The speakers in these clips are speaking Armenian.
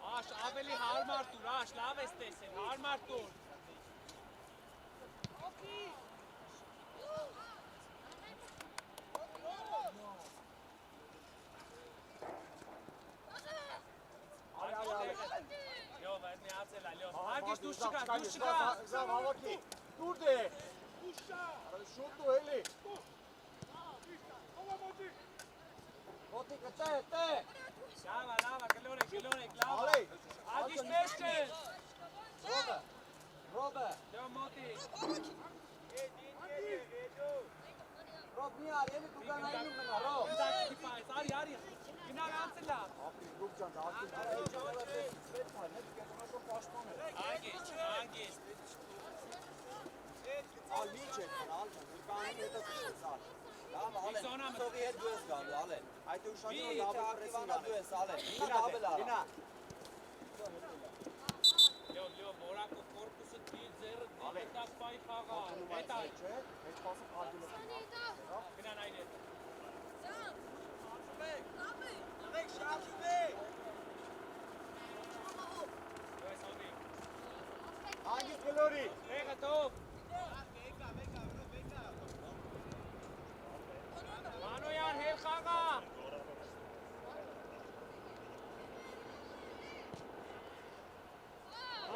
Աշ, ավելի հարմար տուր, աշ, լավ ես տեսել, հարմար տուր։ Լյով, այդ միացել է, լյով, հարգիշ դուր չկա, Զավ, հավաքի, դուր դե։ Շուտ դու էլի։ Ոտիկը, տե։ Լավա, գլորեք, լավա։ Հարգիշ մեզ չես։ Ռոբը։ Լյով մոտի։ Ռոբ մի արի, էլի դու գանայինում մնա, Ռոբ։ Արի, գնար անցել լավ։ Ապրի, դուք ճանց, ակին, Անգիստ։ Ալի չէ, ալմը, նկանում հետը կշեց ալ։ Լավ, ալեն, սովի հետ դու ես գալու, ալեն։ Այդ ուշանյոր լավը պրեսինգ դու ես, ալեն։ Գինա։ Լյով, որակով կորպուսը դիր ձերը դիտակ պայ խաղա։ Հետ այ։ Հետ պասը պարգուլը։ Գնան այն հետ։ Անգից գլորի։ Եղը տով։ Մանոյան հեր խաղա։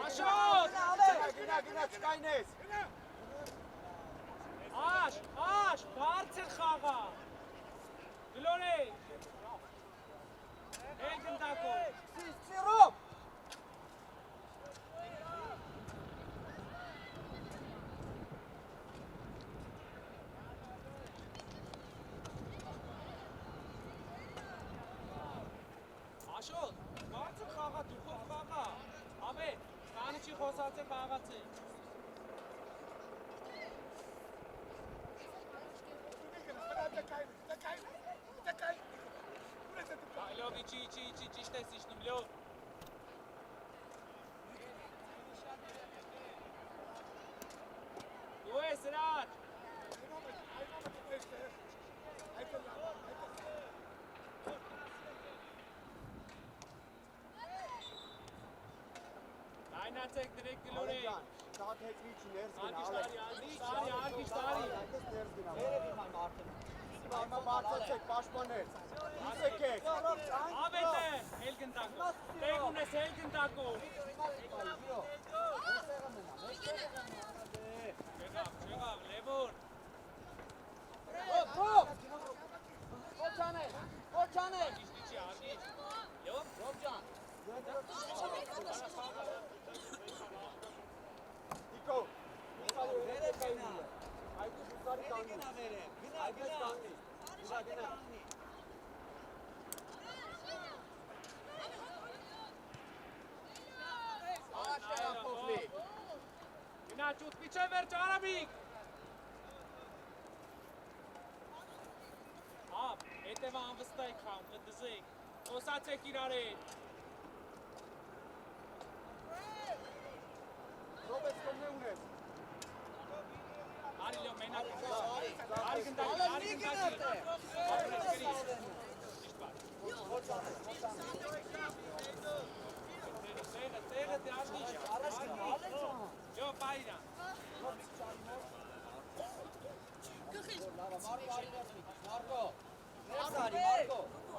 Աշոտ։ Գնա, չկայնես։ Աշ, բարձր խաղա։ Գլորեի։ Էլ գնդակով։ Սիրոպ։ Աշոտ, բարձր խաղա, դուխով խաղա։ Ավետ, կանի չի խոսած է խաղաց է։ Լյով, իչի, ճիշտ ես իշնում, լյով։ Դու ես, հրաչ։ Այնացեք դրեք գլորեի։ Շատ հետվի չի ներս գնա, Արգիշ տարի։ Երևի մայմ արդեն։ Մայմա բարձացեք, պաշպաներ։ Իսեք եք։ Ավետ է, հել գնդակով։ Տեղ ունես հել գնդակով։ Չեղավ, լևոր։ Ոչ անեք։ Արգիշ չի, արգիշ։ Լյով։ Ռոբ ջան։ Դիկո, վերև կայնի է, այդուս ուսարի կանգնի, այդպես կանգնի, գնա։ Աշերապովլի։ Գնա ճուտ պիչե վերջ արամիկ։ Հապ, հետևը անվստայք խամ, կդզեք, խոսացեք իրար հետ։ Ռոբես կոմնե ունես։ Արի լյո, մենակ արի գնդակի։ Տեղը դե աշնիշ։ Լյո, պայիրա։ Մարկո,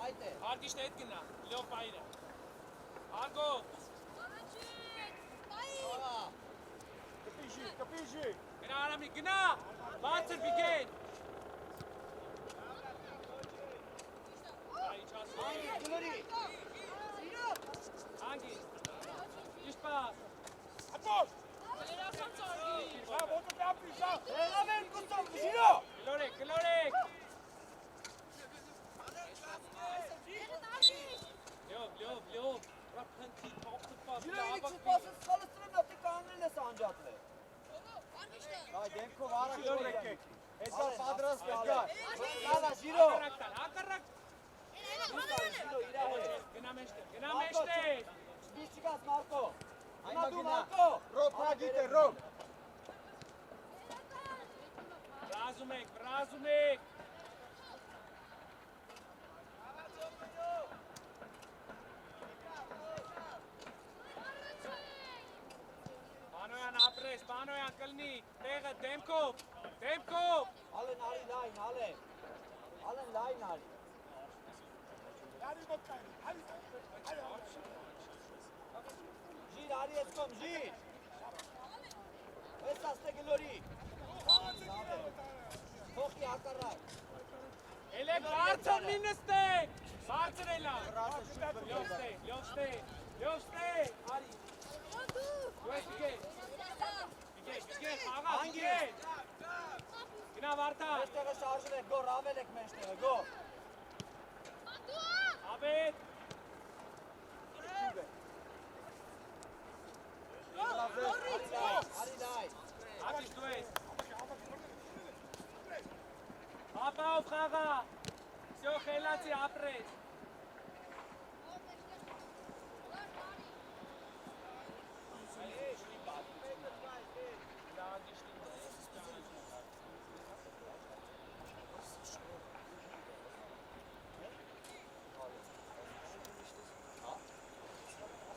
այդ է։ Արգիշտ հետ գնա, լյո, պայիրա։ Արգո։ Կպիժի։ Գնա արամի, գնա, բացր բիգեն։ Անգիս, իշտ պաս։ Ատոս։ Ոտը կապի, շավ։ Եղավեն կուսով, ժիրո։ Գլորեք։ Լյով, ռապհնքի թողտը պաս։ Ժիրո ինիք չպասը սխալստրեմ նատի կաննել ես անջատլ է։ Այ դեմքով առաջ լորեք եք։ Հետո պատրաստ եկար։ Լավա, ժիրո։ Ակարակ։ Գնա մեջտեղ։ Դու չգաս Մարկո։ Հիմա դու Մարկո։ Ռոբ հագիտ է, Ռոբ։ Վրազում եք։ Դեմքով, դեմքով։ Ալեն արի լայն, ալեն։ Ալեն լայն արի։ Ժիր արի ես կոմ, ժիր։ Ես աստե գլորի։ Հոխի հակարակ։ Էլեք բարձր մի նստեք, բարձր էլա։ Լյով ստե, արի։ Դու ես վիգե, աղա, վիգե։ Գնա վարդա։ Մեջտեղը շարժել եք, գո, ռավել եք մեջտեղը, գո։ Աբետ։ Արի լայն։ Ատիշ դու ես։ Ապավ խաղա։ Всё, խելացի ապրես։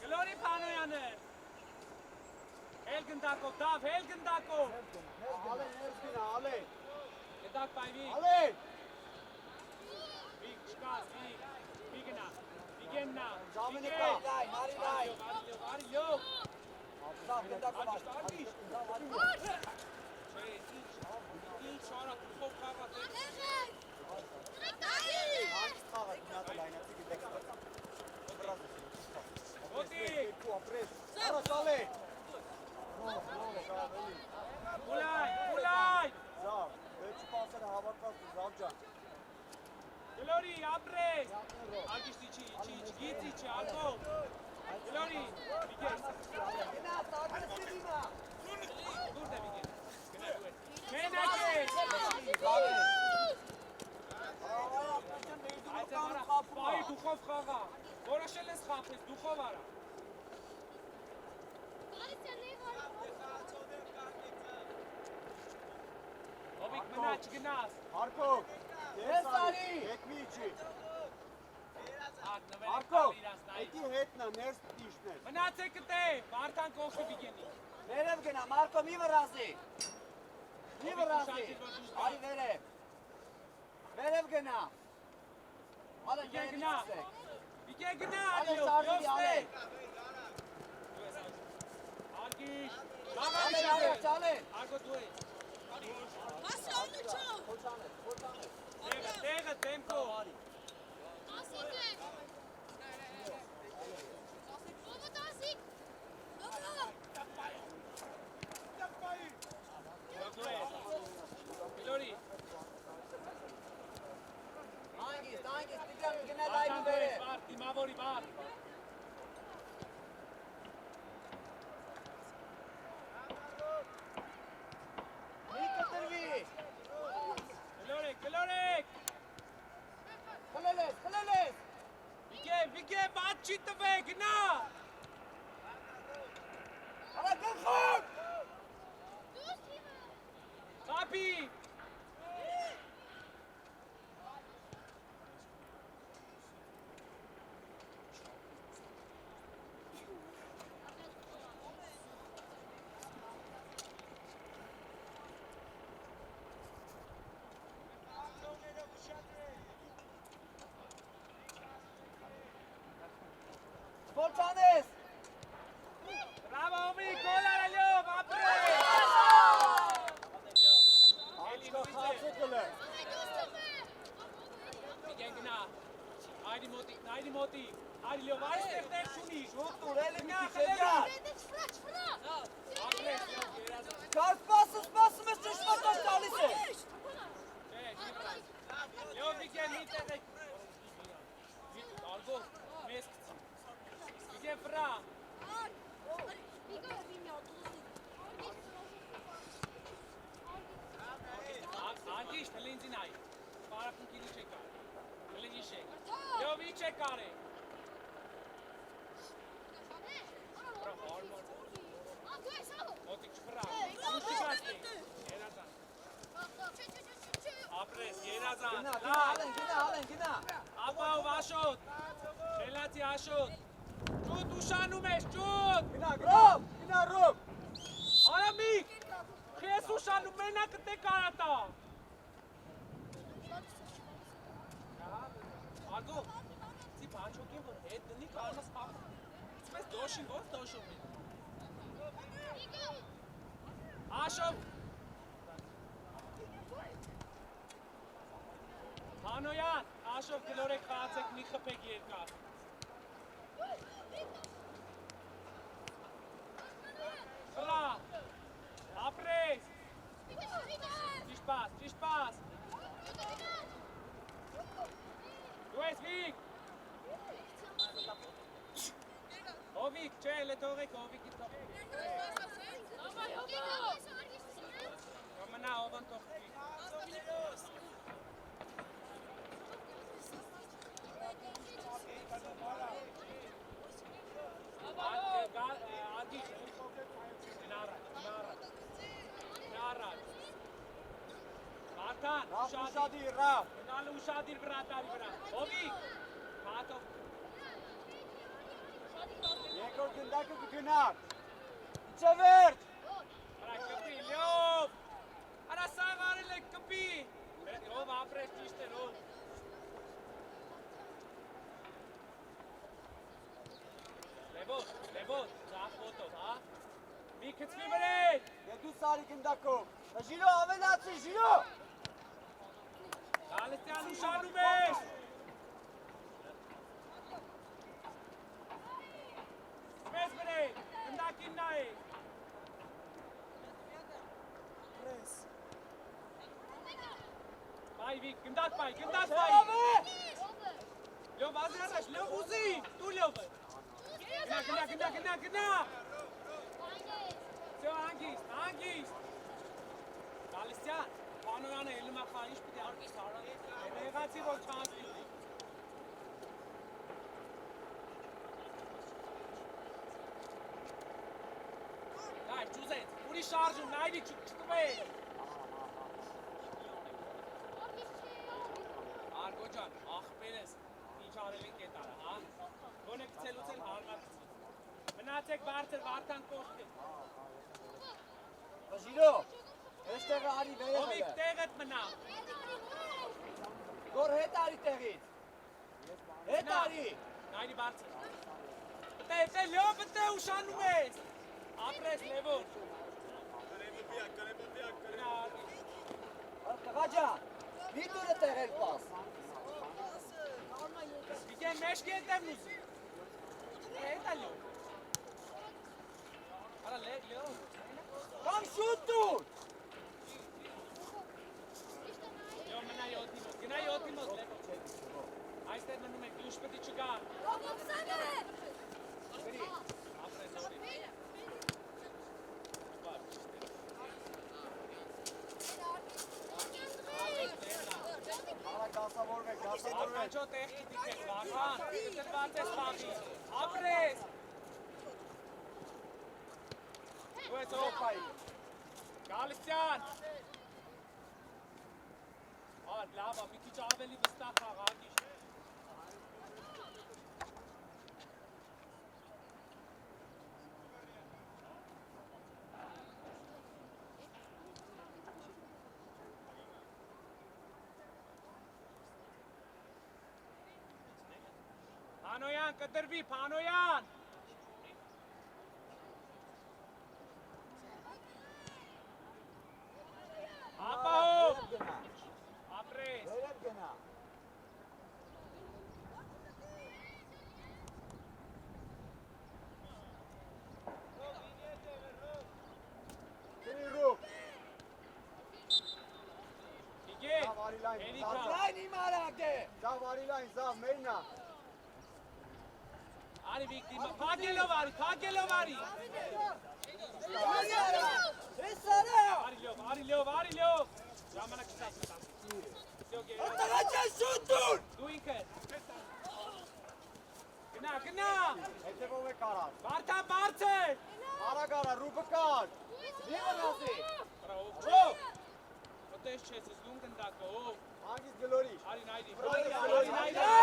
Գլորի Փանոյանը։ Հելգնդակով, դավ, հելգնդակով։ Ալեն ներս գնա, ալեն։ Գդակ բայվի։ Ալեն։ Վիգ, շկաս, վիգնա, վիգեննա։ Ժամենիկա, լայն, արի լայն։ Արի լյով։ Զավ, գնդակով Ատիշ, ատիշ։ Զավ, արի։ Չէ, ինչ շարա թուխով խաղա դեր։ Անց խաղա, գնացը լայնացի գիտեք։ Ոտի։ Երկու ապրես։ Առաջ ալեն։ Ուլայ։ Զավ, վերջի պասերը հավատված ու զավ ջան։ Գլորի, ապրես։ Ագիշտի չի, գիծի չի, ալկով։ Գլորի, վիգես։ Գնա, տագրեսի դիմա։ Դուր դե վիգեն։ Գնա դու ես։ Մենակ ես։ Այդ ամարա, պայի դուխով խաղա։ Որոշել ես խապես, դուխով արա։ Ովիկ մնա չգնաս։ Հարկով, ես արի։ Եկ մի իչի։ Հարկով, էդի հետնա, ներս տիշներ։ Մնացեք կտե, վարդան կողքը վիգենի։ Վերև գնա, Մարկո մի վրազի։ Մի վրազի։ Արի վերև։ Վերև գնա։ Ալեն Վիգեն գնա։ գնա։ Վիգեն գնա, Ալեն ալիով, շարժի, լյով ստե։ ալեն։ Ագիշ, Ալեն, լավանի առաջ, շարժ։ ալեն։ Ագո դու ես։ Խոչանես, խոչանես։ Տեղը, տեմքով։ Գլորի, Անգիստ, պիտան գնա լայնը վարդան դու ես, վերև։ վարդ, դիմավորի վարդ։ Մի կտրվի։ Գլորեք։ Խլել ես։ Վիգեն, բաց չի տվե, գնա։ Ալա գլխով։ Խապի։ Խոչանես։ Բրավո, մի գոլ արելով, ապրես։ Աչկա խացը կլը։ Վիգեն գնա։ Այդի մոտի, այդի լյով, այստեղ դեր շունի։ Շուտուր, էլի մի Գնա, քիչ խլելու։ էջա։ Ապրես, լյով, երազան։ Կար սպասում ես ճշմարտով տալիս է։ Լյով, Վիգեն, մի տեղեք։ Արգո, մեզ կցի։ Վիգեն վրա։ Անգիշ, հլինձին այ։ Պարապուն կիլի չեք ար։ Հլինի շեք։ Լյով, ի չեք ար է։ Մոտիկ չվրա։ Ուշի բաստի։ Երազան։ Ապրես, երազան։ Գնա, գնա։ Ապավ Աշոտ, խելացի Աշոտ, ճուտ ուշանում ես, ճուտ, Գնա, ռոբ։ արամիկ, խես ես ուշանում մենակ դե կարատա։ Ագո, ցի բանջոկին որ հետ դնի կարմաս պապ։ Ես դոշին ո՞ր դոշում է։ Աշոտ Հանոյան, Աշոտ գլորեք խաղացեք մի խփեք երկար։ Խլա, ապրես։ Ճիշտ պաս։ Դու ես Վիկ։ Հովիկ, չէ, էլե թողեք, Հովիկի թողեք։ Մնա Հովան թողեք։ Martan, Ușadir, Raf. Finalul Ușadir vratari vra. Ovi. Patov. Երկրորդ գնդակը կգնար։ Իջևերջ։ Արա կպի, լյով։ Արա սաղ արել եք կպի։ Ով ապրես ճիշտ էր, ով։ Լևոտ, ծախ ոտով, հա։ Մի կծվի վրետ։ Եվ դու սարի գնդակով։ Ժիրո, ավելացի, Ժիրո։ Գալստյան ուշանում ես։ Մեզ վրետ, գնդակին նայ։ Բայ Վիկ, գնդակ բայ։ Լյով ազի առաջ, լյով ուզի, դու լյովը։ Գնա։ Всё, անգիստ։ Գալստյան, Պանոյանը ելնում է խաղ, ինչ պիտի արկիստ արա։ Եղացի, որ չանց պիտի։ Դայ, ճուզեց, ուրի շարժում, նայրի չտում է։ Արգո ջան, ախպեր ես, ինչ արել ենք էտ արա, հա։ Գոնե կցելուց էլ հարմար կցի։ Մնացեք բարձր, վարդան կողք է։ Ժիրո, էստեղը արի վերև Հովիկ տեղդ մնա։ Գոր հետ արի տեղից։ Հետ արի։ Նայրի բարձր։ Տե, լյով տե ուշանում ես։ Ապրես լևոր։ Տղա ջան, մի դուրը տեղել պաս։ Վիկեն մեշք ենտեմ ուզի։ Հետ ալյով։ Արա լյով։ Կամ շուտ դուր։ Լյով մնա յոթի մոտ, գնա յոթի մոտ լևոր։ Այստեղ մնում եք, դուշ պտի չգա։ Ապրես նորի։ Արա գասավորվեք։ Արկաչո տեխնիկ եք, վարվան, կտրված ես խաղի, ապրես։ Դու ես ով։ Գալստյան։ Լավ, մի քիչ ավելի վստահ խաղ, ագիշտ։ Փանոյան, կտրվի, Փանոյան։ Ապահով։ Ապրես։ Վերև գնա։ Կիրուկ։ Իգե, Զավ արի լայն, Էրիկա։ լայն իմ արագ է։ Զավ արի լայն, զավ, մերնա։ Արի վիկտիմը, փագելով արի։ Ես արա։ Արի լյով։ Ժամանակ չտաս մտա։ Տղա ջան շուտ դուր։ Դու ինքը։ Գնա։ Հետևով է կարած։ Վարդան բարձր։ Արագ արա, ռուբը կար։ Մի վնասի։ Ով։ Ոտես չես, զդուն կնդակը, ով։ Անգիս գլորիշ։ Արի նայրի։ Նայրի։ Գնա։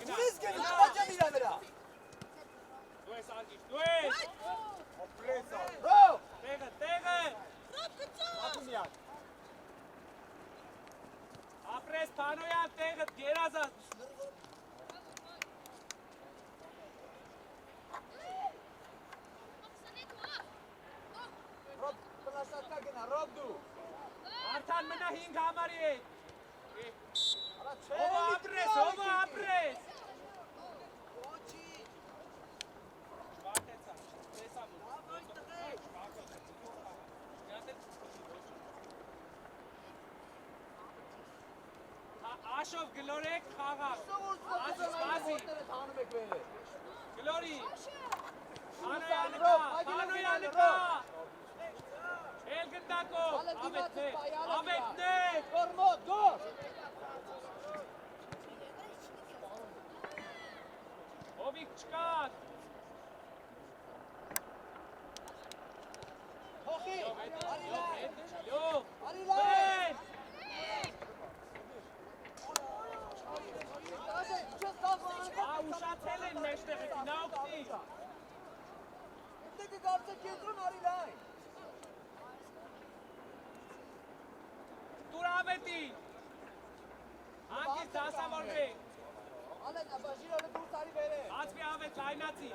Ուրիս գնի, տղա իրա վրա։ Դու ես արգիշ, դու ես։ Ապրեսա։ Ռո։ ապրես Փանոյան տեղդ գերազած։ Ռոբ, պլաշատկա գնա, Ռոբ դու։ Արդան մնա 5 համարի հետ։ Արա չէ, Ովը ապրես, ովը ապրես։ Շվարտեցա, տեսա մուր։ Աշով գլորեք խաղաղ։ Ասի, գլորի։ Փանոյանը կա, Փանոյանը կա։ Էլ գնդակով, ավետներ։ Կորմոտ, գոր։ Հովիկ չկա։ Հոխի, արիլայ, Լյով, արիլայ։ ուշացել են մեջտեղը, նա օգնի։ Դե գարցը կենտրոն արիլայ։ Տուր ավետին։ Անկից դասավորվեք։ Ալեն, բաժիրորը դուրս արի բերե։ Ացվի ավետ լայնացի։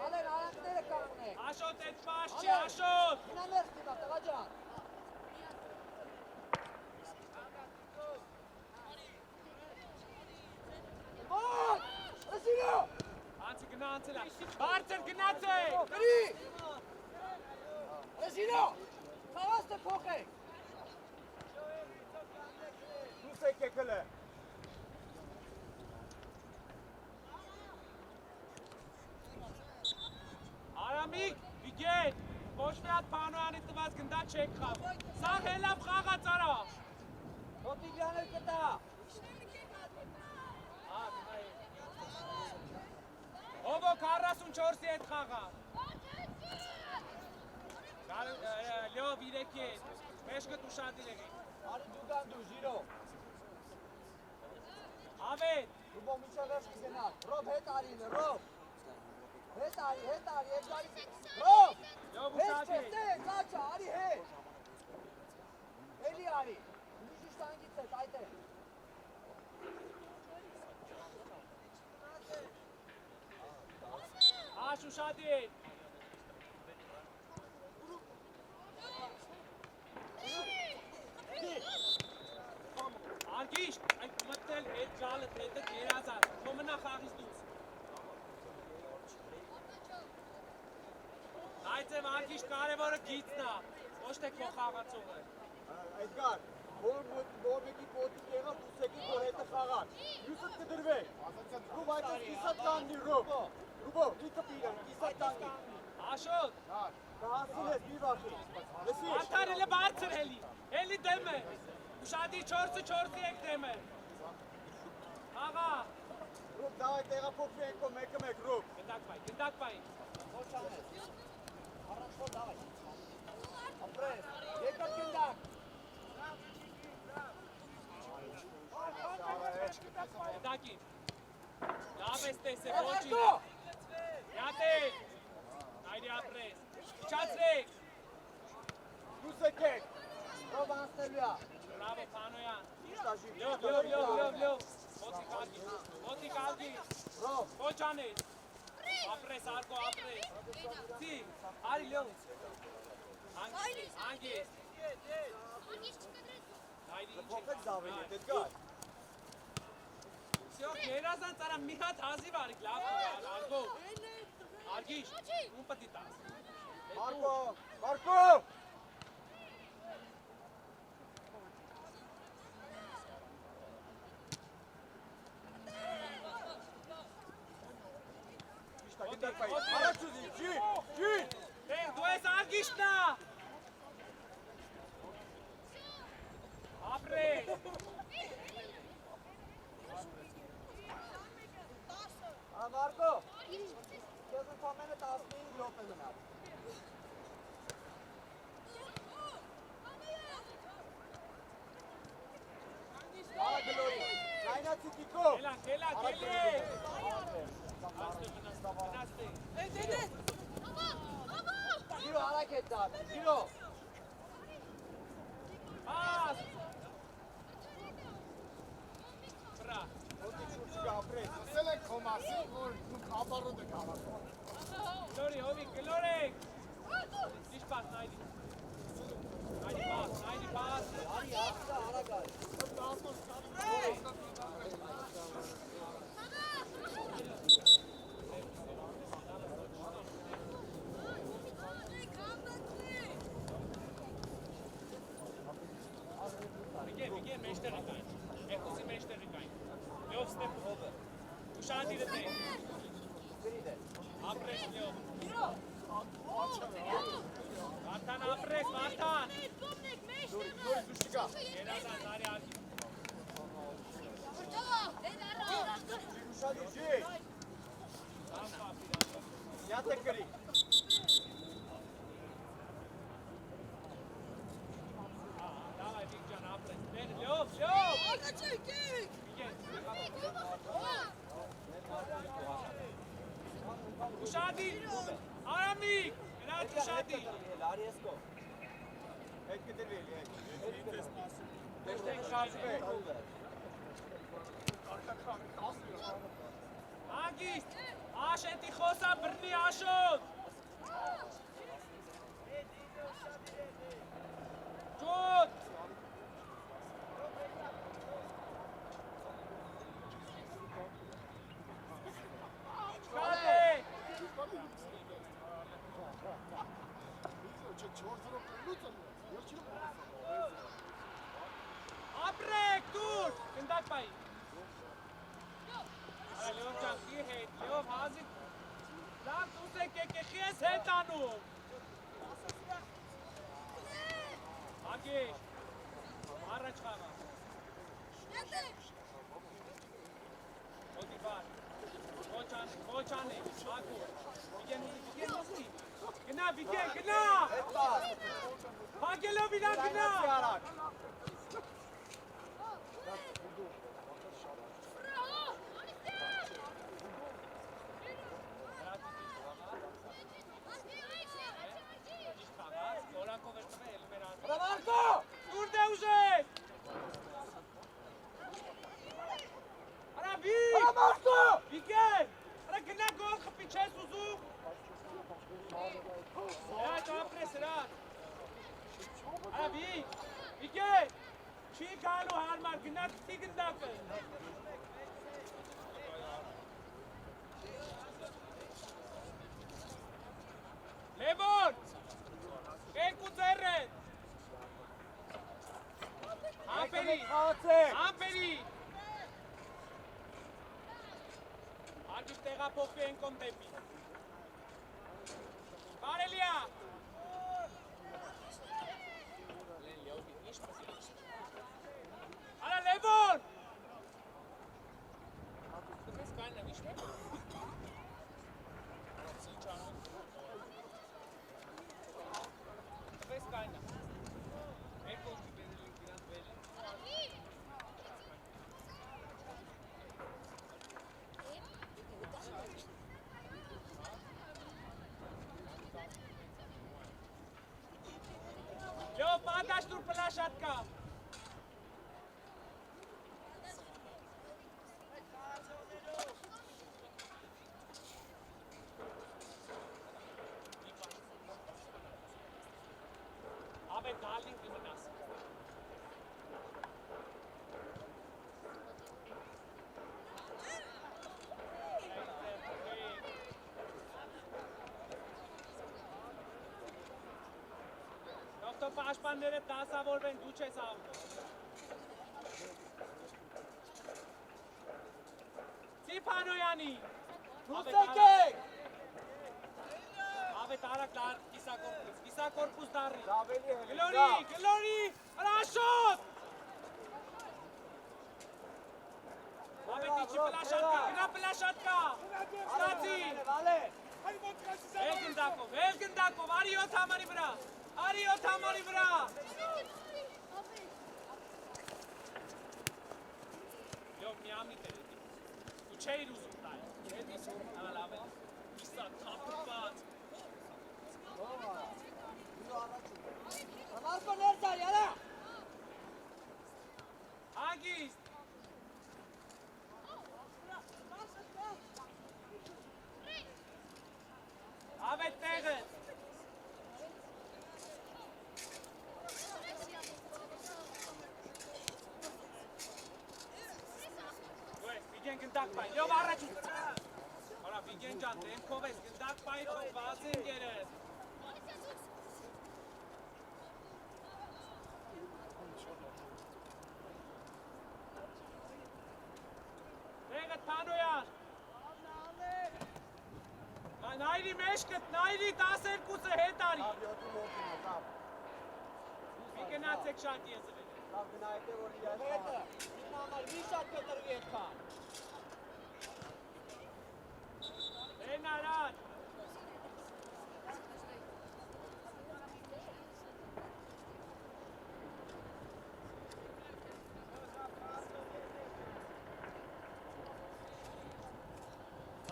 Ալեն, արանքները կաղնեք։ Աշոտ էտ պաշ չի, աշոտ։ Ինա ներս դիմա, տղա ջան։ Ոտ, ասինո։ Անցի գնանցել է։ Բարձր գնաց է։ Գրի։ Ասինո, խաղաստը փոխեք։ Դուս եկեք հլը։ Արամիկ, վիգեն, ոչ մի հատ Փանոյանի տված գնդա չեք խավ։ Սաղ հելավ խաղաց արա։ Հոտիգյաներ կտա։ Հովո 44-ի հետ խաղա։ Լյով 3-ի հետ, մեջկըտ ուշադիր եղի։ Արի դուգան դու, ժիրո։ Ավետ, Ռուբո միջավերջ կգնար, Ռոբ հետ արինը, Ռոբ։ Հետ արի, հետ արի։ Ռոբ, լյով հետ ուշադիր։ չես է, կաչա, արի հետ։ Էլի արի, միշի շտանգից հետ, այդ է։ Աշ ուշադիր։ Արգիշ, այդ մտնել հետ ժալըտ հետը գերազած, հոմնա խաղից դուց։ Այցև արգիշ կարևորը գիծնա, ոչ թե քո խաղացողը։ Այդգար, որ մեկի պոտիկ եղավ, դուս եկի որ հետը խաղար։ Յուսըտ կդրվեք։ Ռուբ այդպես կիսատ կանգնի, Ռուբ։ Ռուբո, մի կպիրան, կիսատ կանգնի։ Աշոտ, Կահասին ես, մի վախի։ Լսի։ արդար էլը բարձր հելի, հելի դեմ է, ուշադի 4-4-ի եք դեմ է։ Աղա, Ռուբ, դավայ տեղափոխվի ենքո մեկը մեկ, Ռուբ։ գնդակ պայի։ Ոչ անես։ Առաջ որ դավայ։ Ապրես, եկատ գնդակ։ Գնդակի, լավ ես տեսե, ոչի։ Եղարկո։ Յատեք, այրի ապրես, իչացրեք, Դուս եկեք։ Ռոբ անցնելու է։ բրավո Փանոյան, Իշտաժի։ լյով, ոտի կալգի, Ռոբ։ ոչ անես, ապրես, արկո ապրես, ծի, արի լյով, անգես, Փոխեք զավեն ետ, էդգար։ Всё, գերազանց արա մի հատ հազիվ արիք, լավ արկո, արգիշ, ում պտի տաս, Մարկո, Մարկո։ Իշտա, գնդակ պայի։ Առաջ ուզի, ջի։ դու ես արգիշնա, ապրես, Մարկո, քեզ ընդամենը 15 րոպե մնաց։ Արա գլորի, լայնացի տիկո։ Կելակ, գնաստե, Գիրո հարակ հետ դար, գիրո։ Աս, Գլորի, հովի, գլորեք։ Ինչ պաս, նայդի։ Նայդի պաս։ Վիգեն մեջտեղի կային, երկուսի մեջտեղի կային, լյով ստեպ հովը, ուշադիրը դեի, ապրես լյով, Վարդան ապրես, Վարդան, երազան, նարի ալի, Ուշադիր, ջի, յատ է կրի, լյով, ուշադիր, արամիկ, գնաց ուշադիր, հետ կտրվի, դեշտեք շարժվեք, անգիստ, աշետի խոսա բրնի աշոտ, ջոտ, Ապրեք, դուր, գնդակ պայի։ Լյով ճանքի հետ, լյով հազիկ, լավ դուսեք եկեքի ես հետ անում։ Ագիշ, առաջ խաղա։ Ոտի բար, ոչ անի, ակուր, վիգեն ուզի, գնա, վիգեն, գնա։ Բագելով իրան գնա։ Դուրդ է ուժեք։ Արա վիգեն, արա գնա գոլ խպի չես ուզում։ Հրաչ ապրես հրաչ։ Արա վիգեն, չի գալու հարմար, գնա կտի գնդակը։ Լևոն, երկու ձեռեն։ Ամպերի։ Արգիշ տեղափոխվի են կոմ դեպի։ Բարելիա։ Արա Լևոն։ Դպես կայնը վիշմի։ Դպես կայնը։ Երկոստի բերելին գրանտ վելը։ Լյով, պատաշ դուր պլաշատկա։ Աբե դալին կմնաս։ Դոկտոր պաշտպանները դասավորվեն, դու չես ավտո։ Ծիփանոյանի։ Դուսեկեք։ Ավե տարակ լար կիսակորպուս դարի։ Ավելի հելի, Գլորի, հրաշոտ։ Ավե դիչի պլաշատկա, գնա պլաշատկա։ Ստացի։ Էլ գնդակով, արի 7 համարի վրա։ Լյով միամնի տերետի, ու չէիր ուզում տայ, հետիս հալ ավել, իսա թապված։ Ագիստ։ Գնդակ բայ, լյով առաջ ուց։ Արա Վիգեն ջան, դեմքով ես, գնդակ բայ թող բացին գերես։ Դեղդ Փանոյան։ Նայրի մեջքդ, նայրի 12-ը հետ արի։ Մի գնացեք շատ եզրել։ Լավ գնայեք որ իրար։ Հետը, իմ համար մի շատ կտրվի այդքան։ Են արած։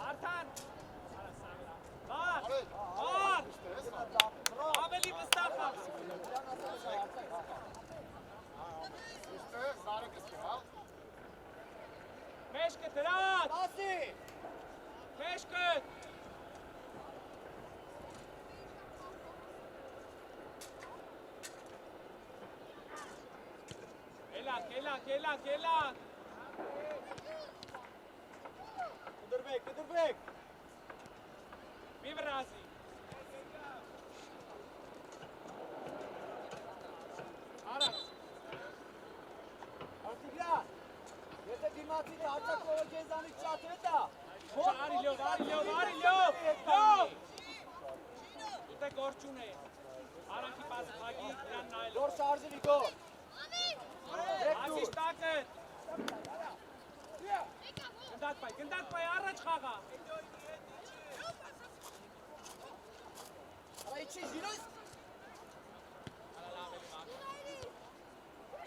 Արդան։ Բար, բար, ավելի վստահ խաղ։ Մեջքը դրած, Ասի։ մեջքը։ Կելակ։ Կդրվեք։ Մի վրազի։ Արած։ Արտիգրան, եթե դիմացի հաճակողը գեզանից շատ հետ է, Արի լյով։ Դուտե գործուն է։ Արանքի պաս հագի, դրան նայել։ գոր շարժվի գոր։ Ացիշ տակը։ Գնդակ բայ, առաջ խաղա։ Արա իչի ժիրոս։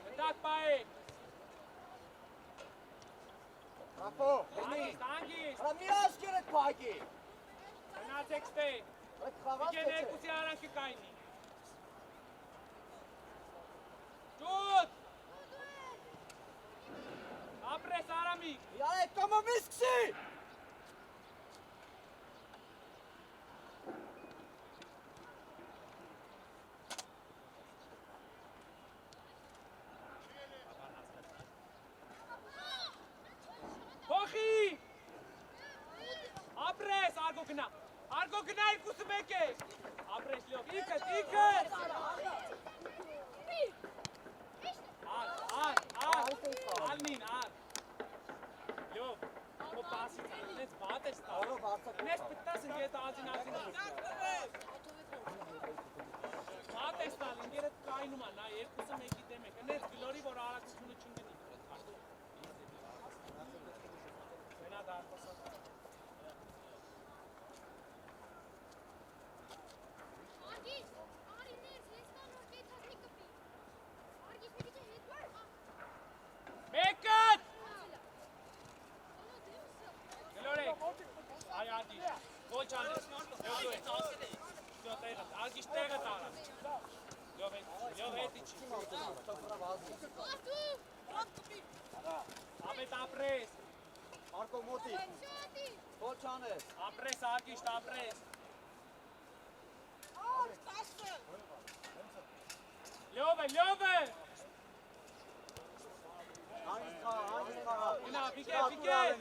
Գնդակ բայ։ Ռապո, Անգիստ։ արա մի աշկեր էդ պայքի։ Գնացեք ստե։ Այդ խաղաց Վիգեն երկուսի արանքի կայնի։ Ճուտ։ Ապրես Արամիկ։ Իար այդ կամը մի սկսի։ Փոխի։ Ապրես Արգո գնա երկուսը մեկ է։ Ապրես լյով, իքդ։ Ալնին, լյով, քո պասից անես բատ ես տա։ Նես պտտաս ընգետ ածին։ Բատ ես տալ, ընգերդ կայնում է, նա երկուսը մեկի դեմ է, կնես գլորի, որ արակությունը չնգնի։ Մենա դարպոսատ։ Մեկըտ! Գլորեք, այ ադի, ոչ անես, արգիշ տեղը տարա, լյով հետի չի, ապետ ապրես, Արկո մոտի, ոչ անես, ապրես արգիշտ ապրես, լյով է, հանգիստ խաղա, գնա, Վիգեն,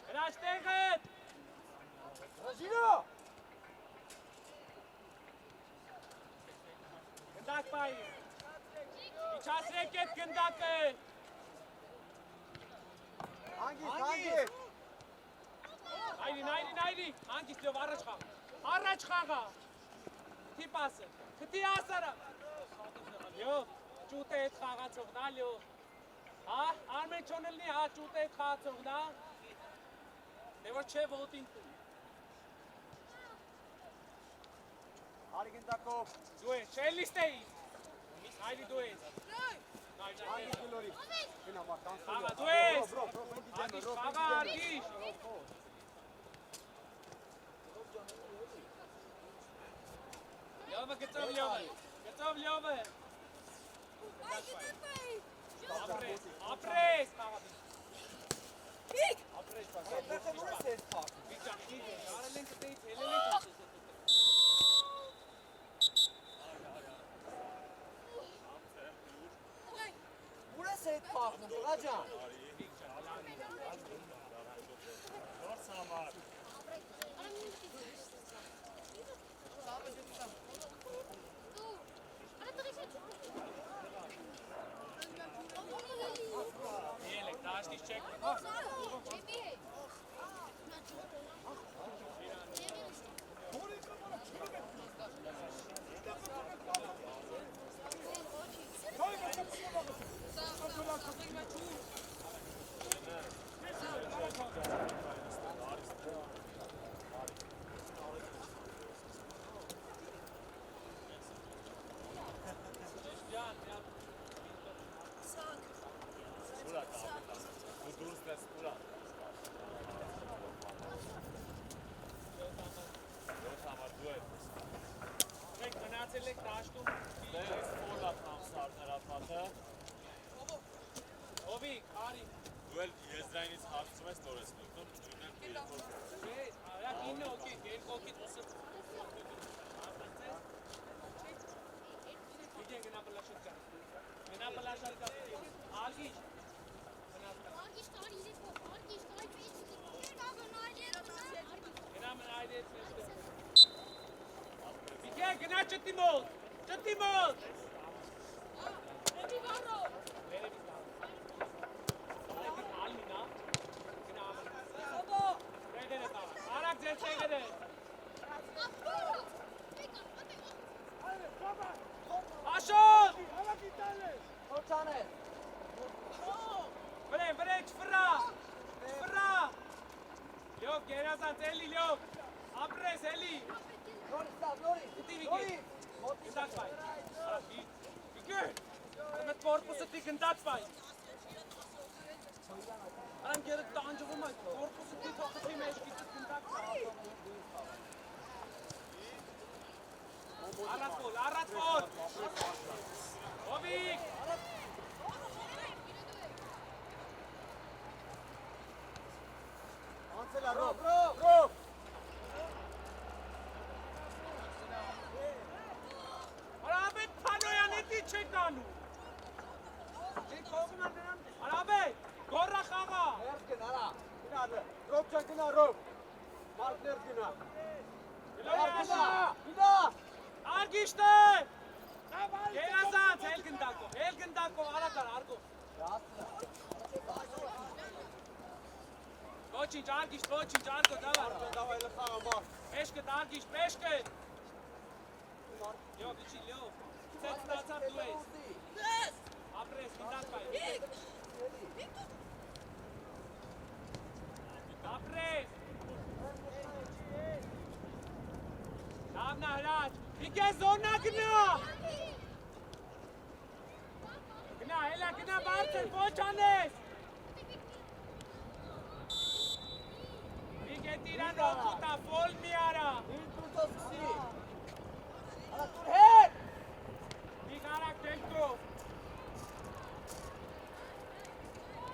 Հրաշ տեղդ, Ռաժինո, գնդակ պայի, իչասրեք էտ գնդակը, հանգիստ, Նայրի, հանգիստ լյով առաջ խաղա, քթի պասը, քթի ասարա, լյով, ճուտ է էտ խաղացող դա լյով, արմեն չոնելնի, ճուտ է էտ խաղացող դա, դե որ չէ ոտին կունի, արի գնդակով, դու ես, շելիստ էի, նայրի դու ես, հանգիստ գլորի, գնա մական խաղա դու ես, խաղա արգիշ, լյովը գծով լյովը, ապրես, խաղա, ապրես, ջան։ Ելեք, դաշտից չեք։ Եք մնացել եք դաշտում։ Հովիկ, արի։ Դու էլ եզրայինից հարցում ես նորեսնում, Ակ 9 հոգի, 2 հոգի դուսը։ Իդեն գնա պլաշատկա։ Գնա պլաշատկա։ Ալգիշ։ Գնա մն այդեց մեզ։ Իգե գնա ճտի մոտ։ Ճտի մոտ։ Աշոտ! Հոչան է։ Վրեն, չվրա! Չվրա! Լյով, գերազանց, էլի, լյով! Ապրես, էլի! Նորի ստավ, նորի։ Ուտի վիկի! Գնդաց վայ! Վիկի! Մետ կորպուսը տի գնդաց վայ! Արամ գերդ տանջվում այդ, կորպուսը տի թողտի մեջկիցը գնդաց վայ! Առատ ոլ! Հովիկ! Անցելա, ռոբ։ Արաբետ Փանոյան էտի չեք անում։ Արաբետ, գոռա խաղա։ Ներս գնա, արա։ Գնա, ռոբ ջան գնա, ռոբ։ Մարդ ներս գնա։ Գնա։ Արգիշտ է։ Գերազանց, էլ գնդակով, արագար, արգով։ Ոչինչ, արգիշտ, ոչինչ, արգո, դավար։ Դավայ լխաղը մարդ։ Մեշկտ, արգիշտ, մեշկտ։ Լյով, իչի, լյով։ Ծետ ստացավ դու ես։ Ապրես, գնդակ բայ։ Ապրես։ Լավնա հրաչ, իկե զոնա գնա։ Գնա, հելա գնա բարձր, ոչ անես։ Իկե տիրան օգուտա, ֆոլ մի արա։ Ինչ դուր դոսկսի։ Արա դուր հետ։ Իկ արակ դենքով։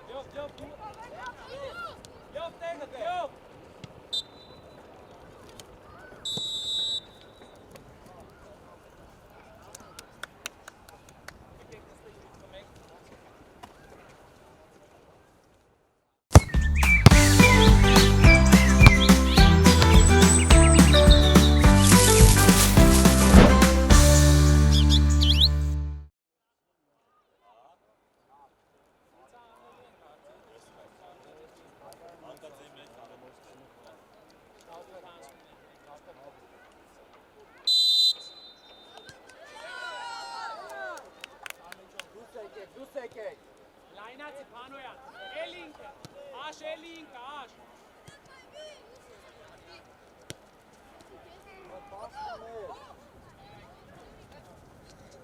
Լյով, դու։ Լյով տեղը, լյով։ Դուս եկեք։ Լայնացի Փանոյան, էլինքը, աշ էլինքը, աշ։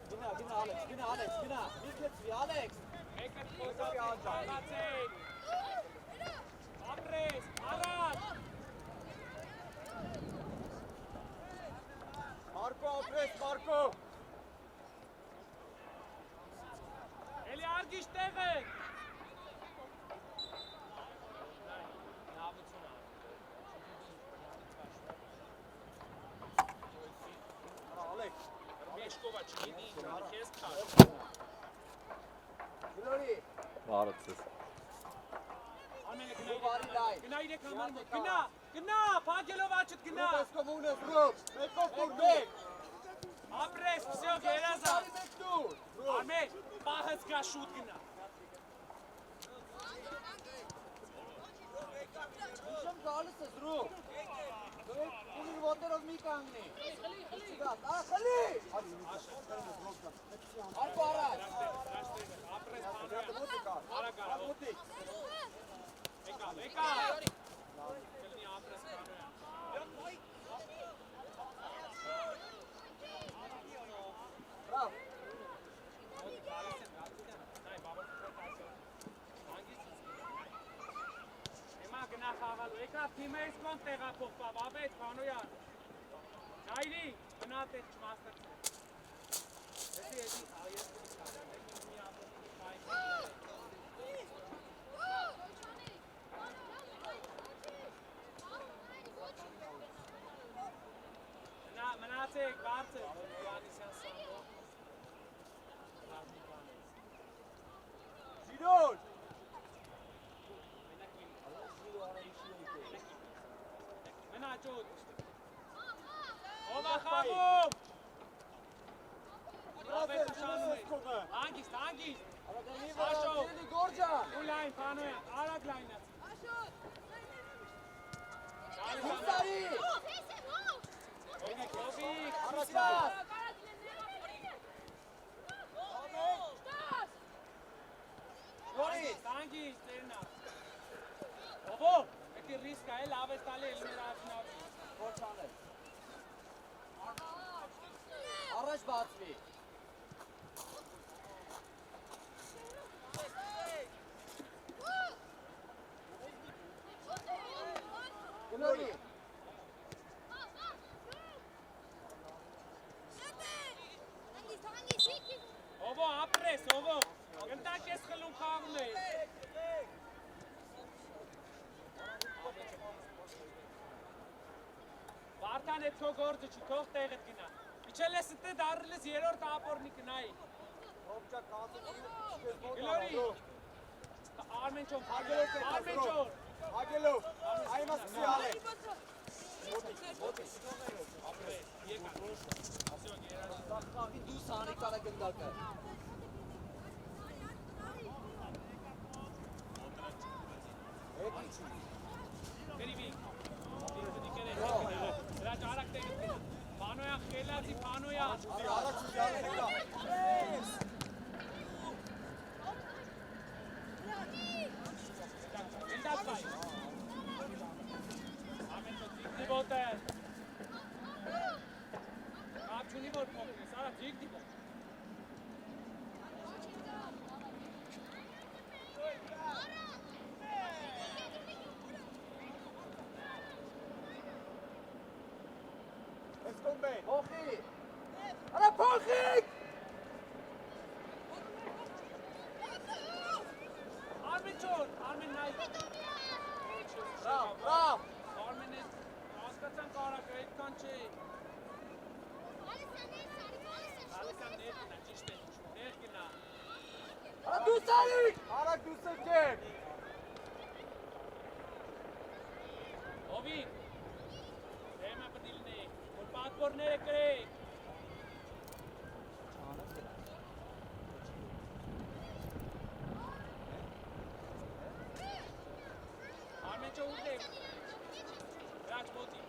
Գնա, Ալեքս, գնա, մի քեցվի, Ալեքս։ Մեկը փոզով աղացեք։ Ապրես, առաջ։ Մարկո, ապրես, Մարկո։ Էլի արգիշ տեղը։ Ալեքս։ Մեջկովա չգինի, քեզ քաշ։ Գլորի։ Արեցես։ Արմենը Բարի լայ։ գնա իրեք համար մոտ, գնա, փակելով աչդ գնա։ Ռուբ ես կոմունես, Ռուբ, մեկով որ մեկ։ Ապրես, всё, գերազա։ Մեկ դուր։ Արմեն, պահած գա շուտ գնա։ Իշեմ գալիս ես, Ռուբ։ Դուք ունին ոտերով մի կանգնի։ Ախլի։ Արբո առաջ։ Ապրես, Արա գարա, մոտիկ։ եկա։ Կլնի ապրես կանոյա։ Բրավ։ Հիմա գնա խաղալու, եկա թիմերից կոն տեղափոխվավ, ապետ կանոյան։ Նայրի, գնա տեղ չմաստրցե։ Եզի, ես կնի Մնացեք, բարձր, Յանիսյան սամով։ Ժիրոն։ Մնա ճոտ։ Ով է խաղում։ Հանգիստ։ Աշով։ Գորջան։ Ու լայն, պանոյան, արագ լայնացի։ Հուսարի։ Ովիկ, Առաջաս։ Հանգիստ, տերնա։ Ովո, եկի ռիսկ է, լավ ես տալի էլմեր աշնավի։ Գորջանել։ Առաջ բացվի։ Գնորի։ Ովո, ապրես, ովո, գնդակ ես խլում խաղում է։ Վարդան է թո գործը չի, թող տեղդ գնա։ Իչել ես ըտե դարրել ես երորդ ապորնի կնայի։ Ռոբջա կազում Գլորի։ Արմեն ճոն, Արմեն ճոն։ Ագելով, այմա սկսի ալեք։ Ապրես, եկա։ Ասյո, գերազ։ Սախաղի դու սանի կարա գնդակը։ Գերիվիկ։ Դրա ճարակ տեղը գնա։ Պանոյան, խելացի, պանոյան։ Առաջ ուժալը հելա։ Գնդակ բայ։ Ամեն ճոտ դիգդի բոտ է։ Կապ չունի որ փոխնես, արա դիգդի բոտ։ Escomben. Փոխի։ Արա փոխիկ։ Արմեն ճոտ, Արմեն նայ։ Բրավ։ Արմեն է, հասկացան կարակը, այդքան չի։ Ալեսան ներ գնա, ճիշտ է, ներ գնա։ Արա դու սարիկ։ Արա դու սրկեր։ Ովիկ, դեմը պտիլն է, որ պատվորները կրեք։ Արմեն ճո ուր դեք։ Ռաչ մոտի։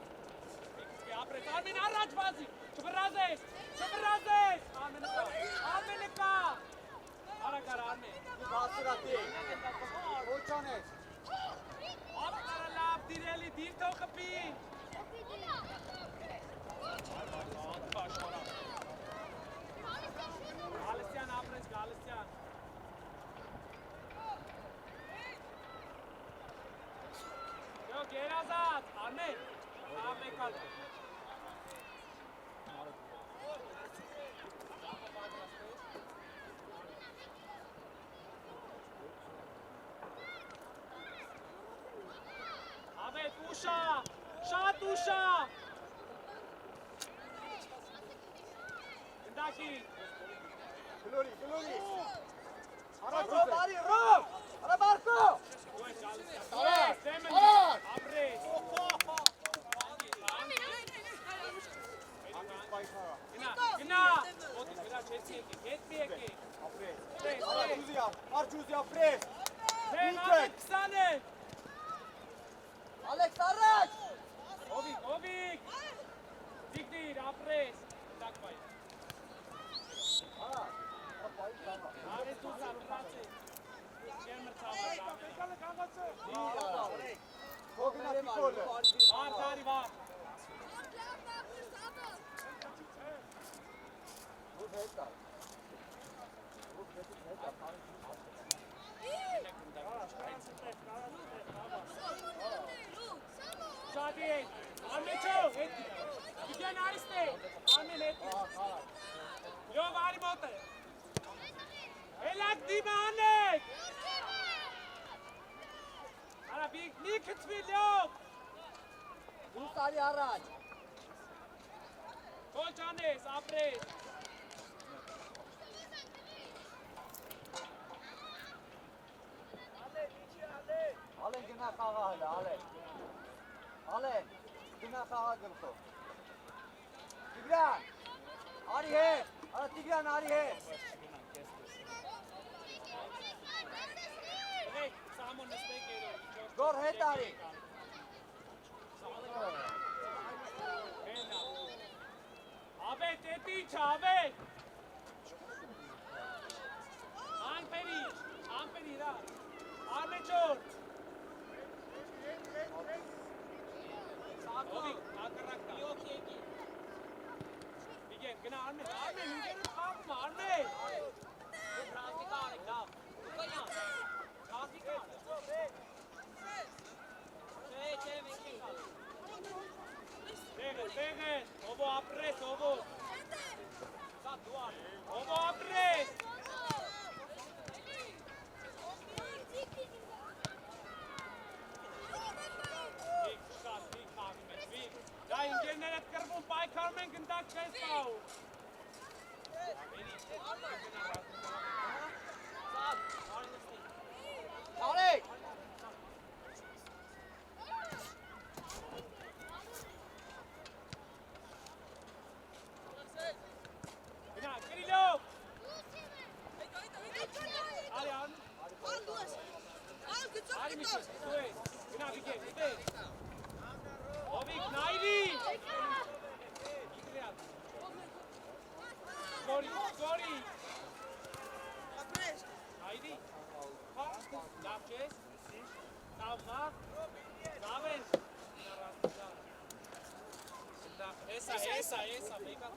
Ապրես, Արմեն առաջ բազի, չվրազես, Արմենը կա։ Արա կար Արմեն։ Դու հասրատի։ Ոչանես։ Ապկարա լավ դիրելի, դիր թող խպի։ Գալստյան ապրես, Գալստյան։ Yo, գերազատ, Արմեն, ամեկալ։ Ավետ, ուշա, շատ ուշա։ Գնդակի։ Գլորի։ Առաջ ուզե։ Ռոբ։ գոլը։ Վար տարի վար։ Ո՞վ հետա։ Շատի հետ, Արմենչով, գիտեն այստե, Արմեն հետ։ Լով արի մոտ է։ Հելակ դիմը անեք։ Արա մի կծվի լով։ Դուս արի առաջ։ Կոչ անես, ապրես։ Ալեն գնա խաղա հլը, Ալեն։ Ալեն, գնա խաղա գլխով։ Տիգրան, արի հետ, արա Տիգրան արի հետ։ Սամոն նստեք երով։ Գոր հետ արի։ Աբետ, էտ ինչ, աբետ։ Անպերի իրա։ Արմենչոր։ Ովիկ, ակրակ տա։ Վիգեն, գնա Արմեն, ինգերը խաղում, Արմեն։ Ռազմիկա արեք, լավ։ Ռազմիկա արեք։ Տեղեն, ովո ապրես, ովո։ Ովո ապրես։ Դա ինգերներդ կրվում պայքարում են գնդակ չես պահում։ Արեք։ Գնա, Կիրիլով։ Արի, արի միշտ, դու ես, գնա վիգեն, ուտեր։ Ովիկ, նայրի։ Զորի։ Հայդի։ Լավ չես։ Կավղա։ Լավ ես։ Հեսա, մեկա։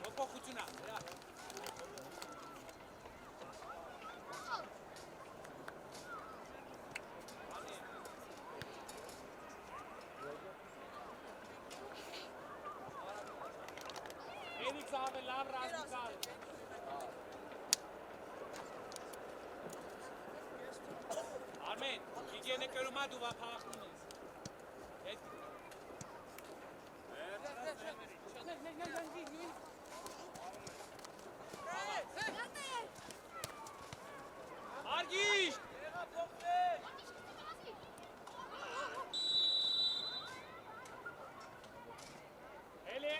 Ոպոխությունա, հրա։ Էրիք զավը լավ ռազմիկալ։ Արմեն, իգենը կրումա դու վա պաղախնում ես։ Արգիշ! Էլի։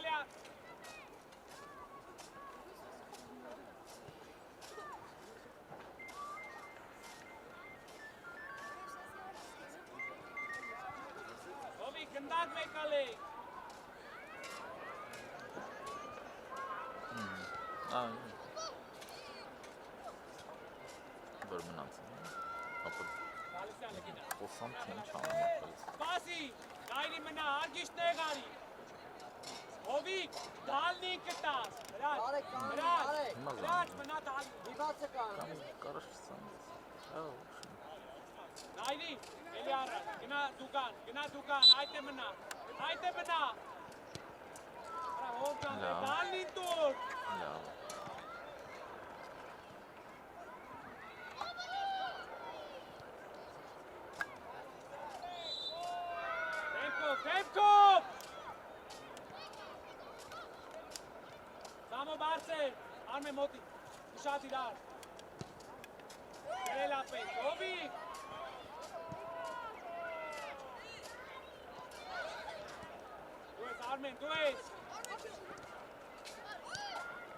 Ովի գնդակ մեկալ է։ Որ մնացել է, ապա Գալիսյանը գինա։ խոսամ թե ինչ անեմ Սպասի, գայրի մնա, արգիշտ նեղարի։ Ովիկ, դալնի կտաս։ Արեք, արեք։ Հրաչ, մնա դալնի։ Դիմացը կան։ կարաշ սան Նայրի, էլի առա, գնա դուկան, այդ է մնա։ Արա հոկան, դալնի տուր։ լավ Թեպքով։ Սամո բարձր, արմե մոտի, շատ իրար։ Գրել ապենք, ովիկ։ Դու ես արմեն, դու ես։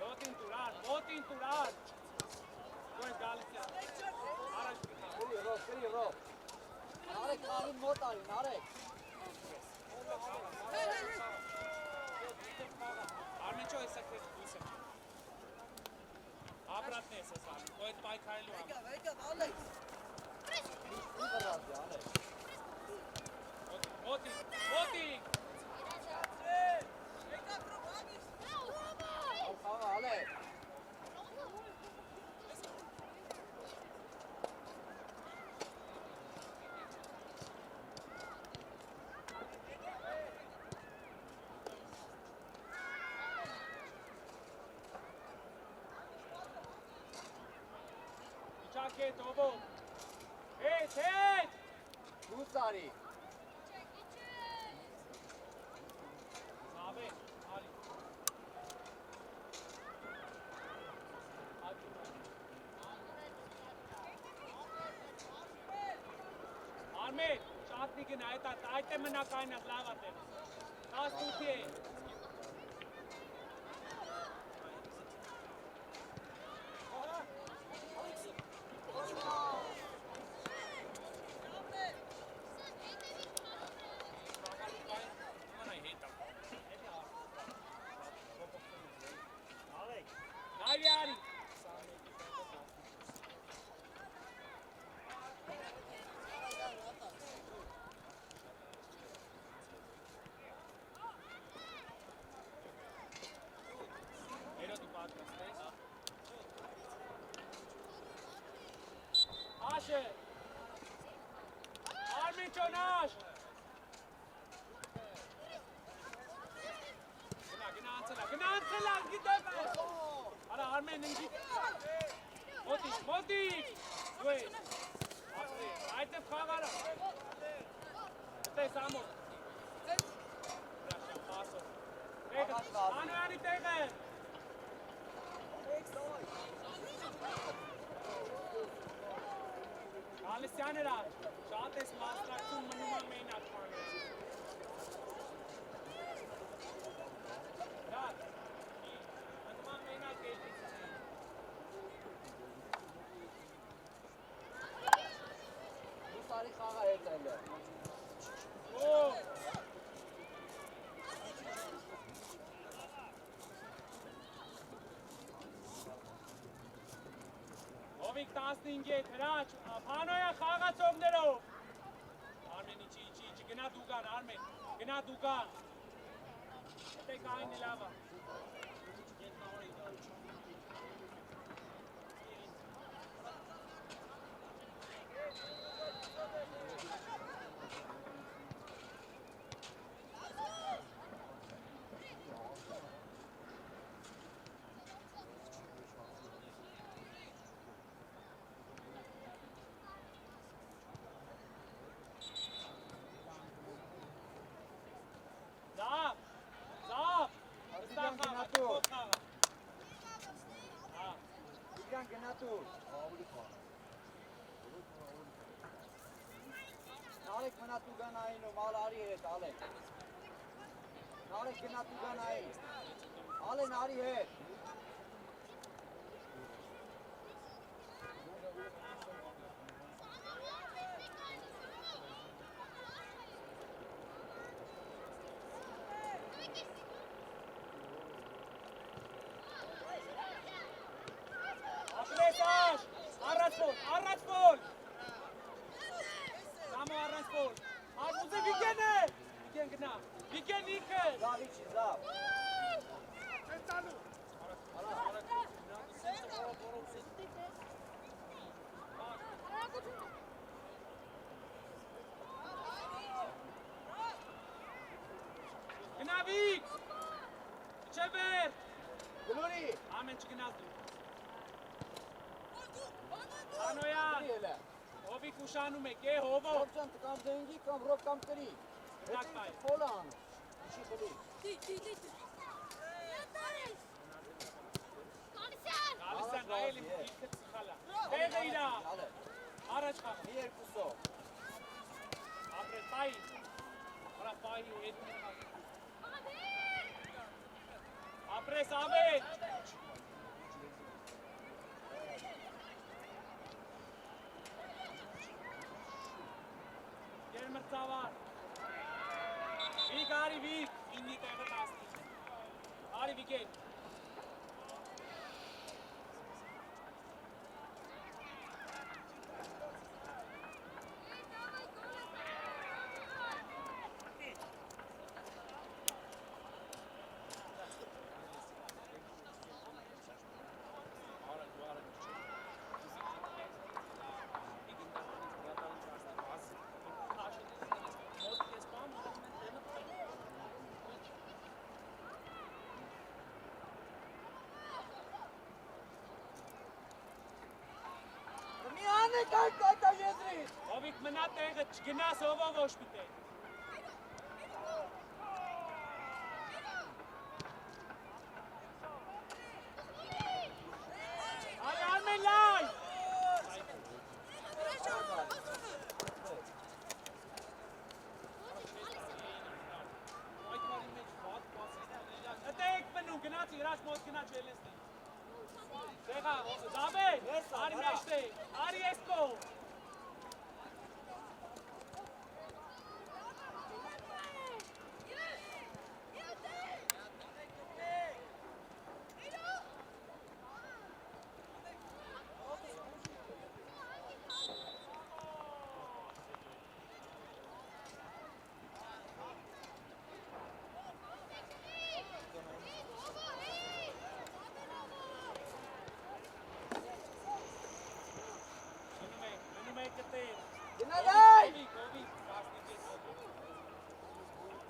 Մոտին տուրար։ Դու ես գալիսյան։ Առաջ գնա։ Քրի ռով։ Արեք, խաղին մոտ արին, արեք։ Արմենչո հեսա քեզ դույսը։ Ապրատն ես ես անում, ու այդ պայքարելու անում։ Մոտիկ, մոտիկ։ Իջակետ, ովով։ Հետ, հետ։ Դուս արի։ Զավեն, արի։ Արմեն, շատնի գնա, այդ է մնա կայնած, լավ ատեր։ 18 է։ Արի, արի։ Երոտի պատրաստ ես։ Աշը։ Արմին ճոնաշ։ Գնա անցելա, գիտեմ ես։ Արա Արմեն ընգի։ Մոտիկ։ Դու ես։ Այդև խաղարա։ Տես ամոտ։ Հրաշան, պասով։ Անոյանի տեղ է։ Գալիսյաներա, շատ ես մասնակցում մնում է մենակ մանես։ Արի խաղա երտելը։ Ովիկ 15 է, հրաչ, պանոյա խաղացողներով։ Արմեն իջի, գնա դուգան, Արմեն, գնա դուգան։ Հետեք այն լավա։ Նարեկ մնա տուգան այն ու մալ արի հետ, ալեք։ Նարեկ գնա տուգան այն։ Ալեն արի հետ։ Ապրեսաշ, առաջ պոլ։ Samo arranç bol. Armuze Vigen'e. Vigen gna. Vigen ikı. Zav içi, zav. Gna Vik. Çever. Glori. Amen çıkınazdı. Anoyan. Ովիկ ուշանում եք, հովով։ Հովջան կամ դենգի կամ ռոք կամ կրի։ Դակտայ։ Ֆոլան։ Ինչի խլի։ Գալիսյան այելի իքը ծխալա։ Տեղը իրա։ Առաջ խաղ։ Մի երկուսով։ Ապրես պայի։ Արա պայի հետ։ Ապրես ամեն։ Մրցավար։ Վիկ, արի վիկ, իննի տեղը տասնի։ Արի վիկեն։ Արեք այդ եզրից։ Հովիկ մնա տեղը չգնաս հովով ոչ պիտի։ Արի Արմեն լայ։ Ըտեք մնում գնաց իրաջ մոտ գնաց չելեսնի։ Տեղա, Զավեն, արի մեջտե, արի եսկո։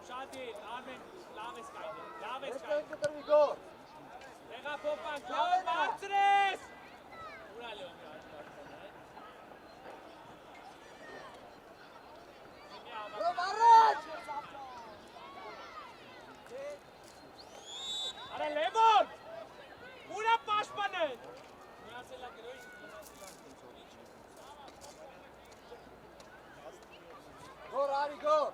Շադիր, Արմեն, լավ ես կայդել, լավ ես կայդել։ Տեղա պոպանք, լավ բարձրես։ Ուրա լեոն Արա լևոն, ուրա պաշպանել։ Միացել ակերոյ, Գոր, արի գոր։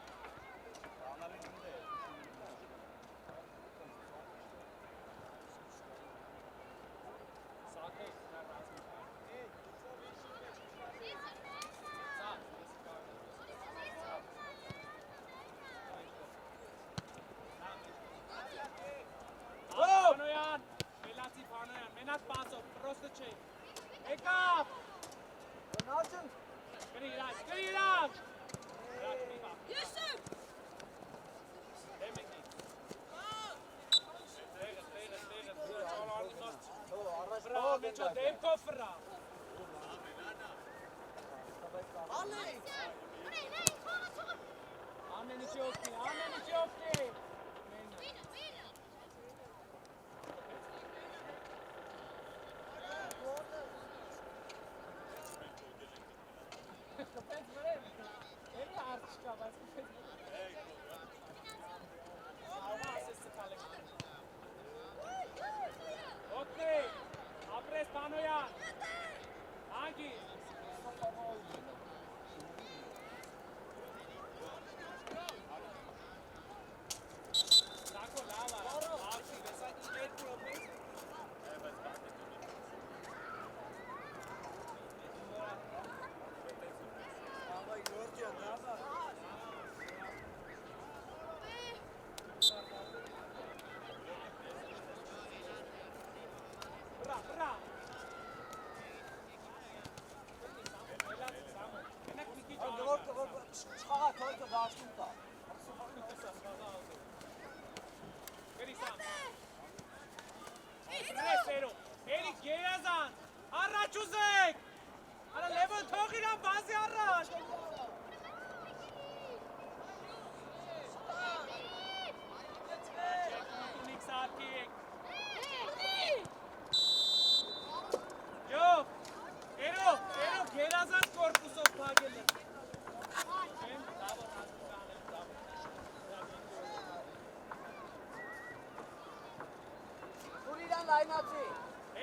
Փանոյան, Մելացի Փանոյան, մենակ պասով, պրոստը չէ։ Եկավ։ Նաչն։ Գրի իրաջ, գրի իրաջ։ Իրաջ մի բա։ Եսեմ։ Դեմենքի։ Տեղը, ճալարնի մաս։ Վրա, մեջո դեմքով վրա։ Ամեն ինչի օգնի, ամեն ինչի օգնի։ Կպեց վրև, էրի արդ չկա, բայց կպեց վրև։ Ալվա ասես սկալ եք։ Օգնի, ապրես Պանոյան։ Անգի։ Սակո լավ արա, աղջի, վեսա իտ պրոբից։ Բրա, բրա։ Մենակ մի քիչ Չաղա թորքը դաշտում տա։ Գրի սամ։ Պրես էրո, էրիկ գերազան, առաջ ուզեք։ Արա լևոն թող իրան բազի առաջ։ Ունիք սարկիկ։ Յո, էրո, գերազան կորպուսով պագել է։ Են, լավոր հասկան էլ լավ։ Դուր իրան լայնացի։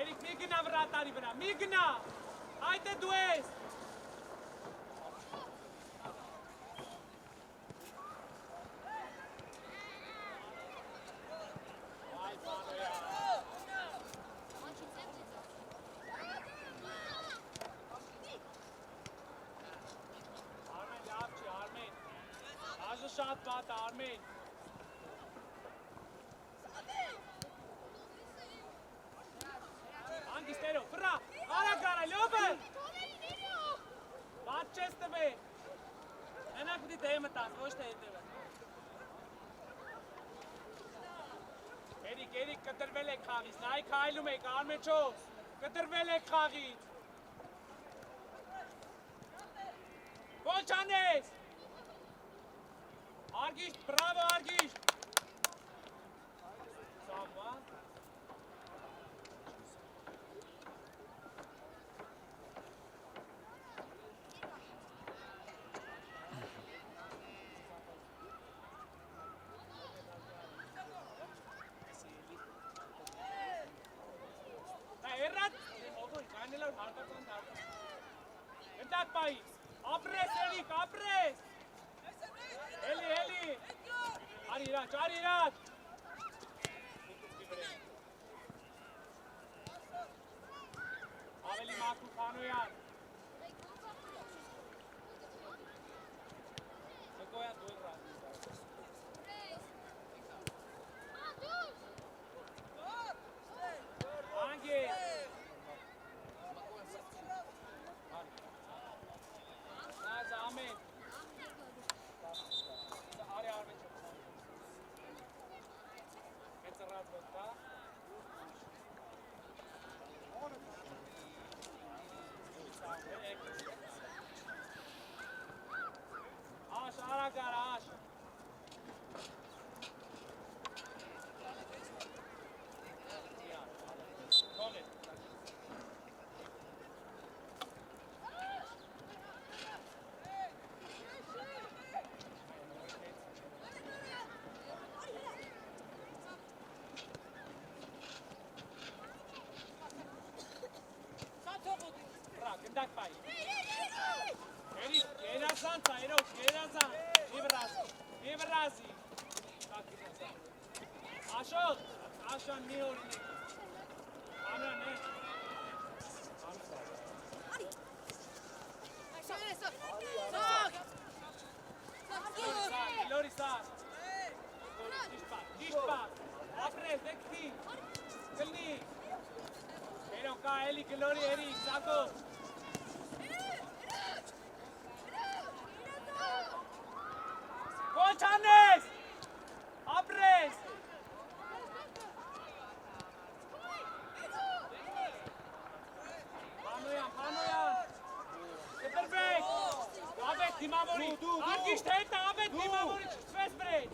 Էրիկ մի գնա վրա տարի վրա, մի գնա, այդ է դու ես։ Այ Պանոյան, Արմեն լավ չի, Արմեն, աժը շատ բատ է, Արմեն։ Անգիստերո, վրա, արա գարա, լյոբը։ Բատ չես տվե։ Մենակ պիտի դեմը տաս, ոչ թե հետևը։ Էրիկ, կտրվել եք խաղից, նայ քայլում եք, Արմեջով, կտրվել եք խաղից։ Ոչ անես։ Արգիշտ, բրավո Արգիշտ։ Սամվա։ Գնդակ պայից, ապրես Էրիկ, ապրես, էլի, արի իրաչ, ավելի մաքու Խանոյան, Նկոյան դու էլ ռազի Անգի Amen. Are arme çok. Etrat botta. Aş ara gar aş. Gândac pe aici. Eric, Gerazan, Eric, Gerazan. Livrazi. Așa, Mihorine. Ana, ne? Lori, sar. Dispar. Apres, dekti. Gâlni. Eric, ca Eli, Lori, Eric, saco. Channes! Apres! Panoyan! Perfect! Abet Timamori! Argiș teta, Abet Timamori! Sves break!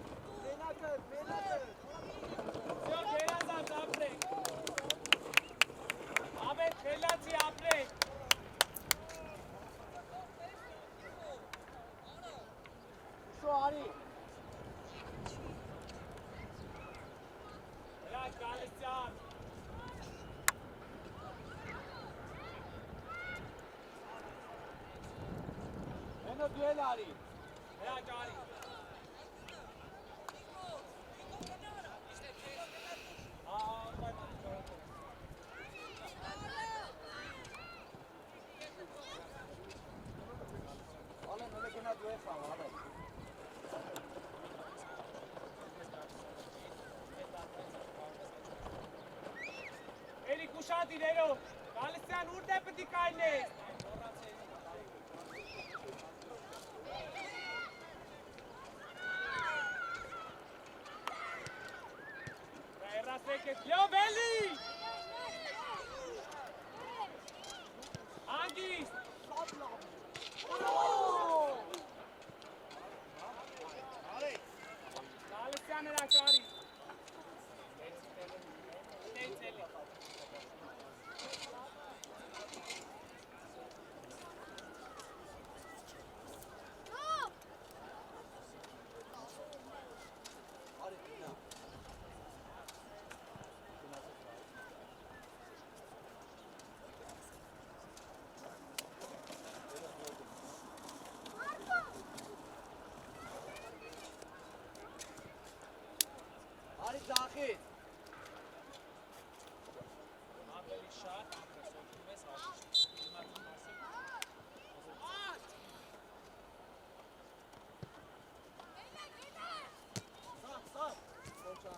Zio, Gerazan, aprek! Abet, relații, aprek! Ușo, Ari! Galician. Eno duel Ari. Ari. Ale nu le gâna duel sau, ale. Erik ușat idero. Galician urte pe ticaine. Era secet. Leo Belli. Angis. Galician era cari. Ari Zahid. Ավելի շատ ակրեսօրում ես հաշիշ իլմատում մասը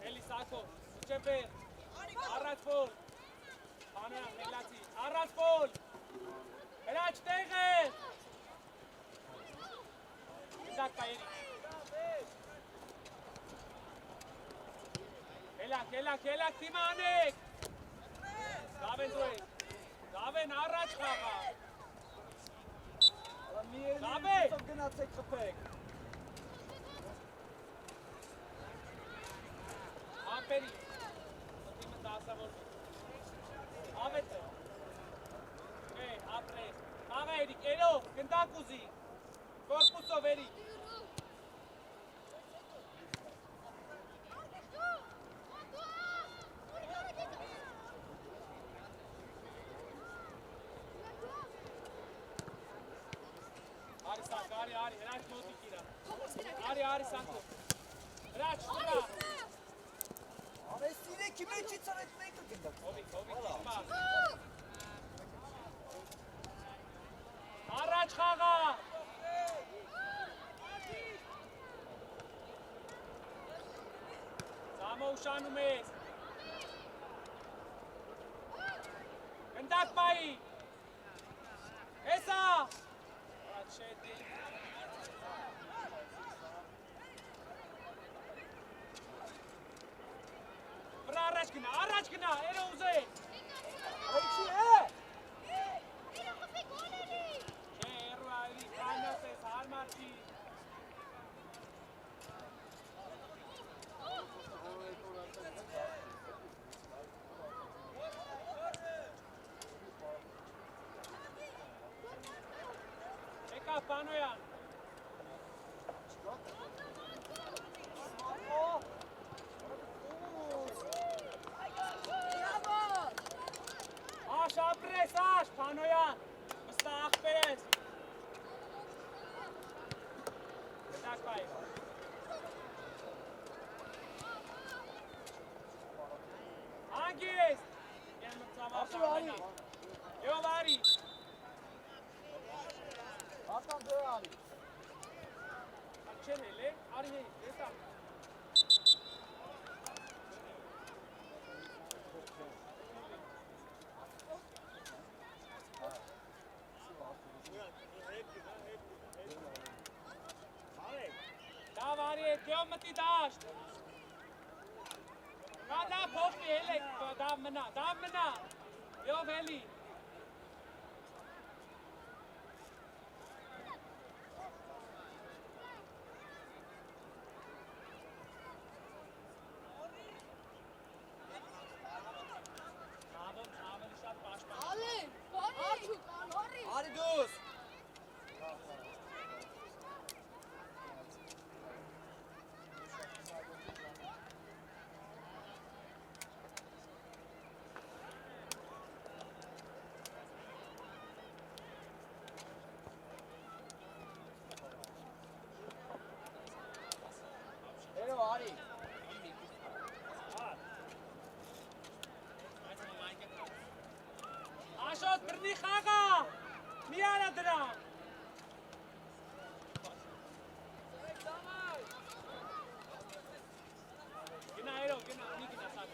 Էլի Սակո, ուջեպեր, առած վոլ, Հանոյան, մելացի, առած վոլ, հրաչ տեղ է, ինդակ պայերի, Կելակ, թիմը անեք, Գավեն դու եք, Գավեն առաջ խաղա, Մի երնի ուսով գնացեք խպեք. Ապերի, թիմը դասավոր, ավետ է, ապրես, խաղա Էրիկ, էրով, գնդակ ուզի, կորպուսով Էրիկ, Արի, հրաչ մոտիկ իրա։ Արի, Սանքո։ Հրաչ, տրա։ Արես իրեքի մեջից արեց մեկը գնա։ Հովիկ, դիմա։ Առաջ խաղա։ Սամո ուշանում ես։ Գնդակ բայի։ Հեսա։ Առաջ շետի։ Վրա առաջ գնա, էրո ուզե։ Այչի է։ Չէ, էրո այլի, կանյաս ես, հարմար չի։ Եկա, Պանոյան։ Աշ, ապրես, Պանոյան, վստահ աղբեր ես։ Գտակ բայ։ Անգիս։ Եմ մծավար շարմենա։ Եով արի։ Ատան դե արի։ Չեն էլ է, արի հեի, դեսա։ Դավ արի է, դյով մտի դաշտ։ Կա դավ փոխվի հելեք, դավ մնա, դյով հելի։ Արի դուս։ Էրո արի։ Աշոտ բրնի խաղա, մի արա դրա։ Գնա էրո, մի գնա սակ։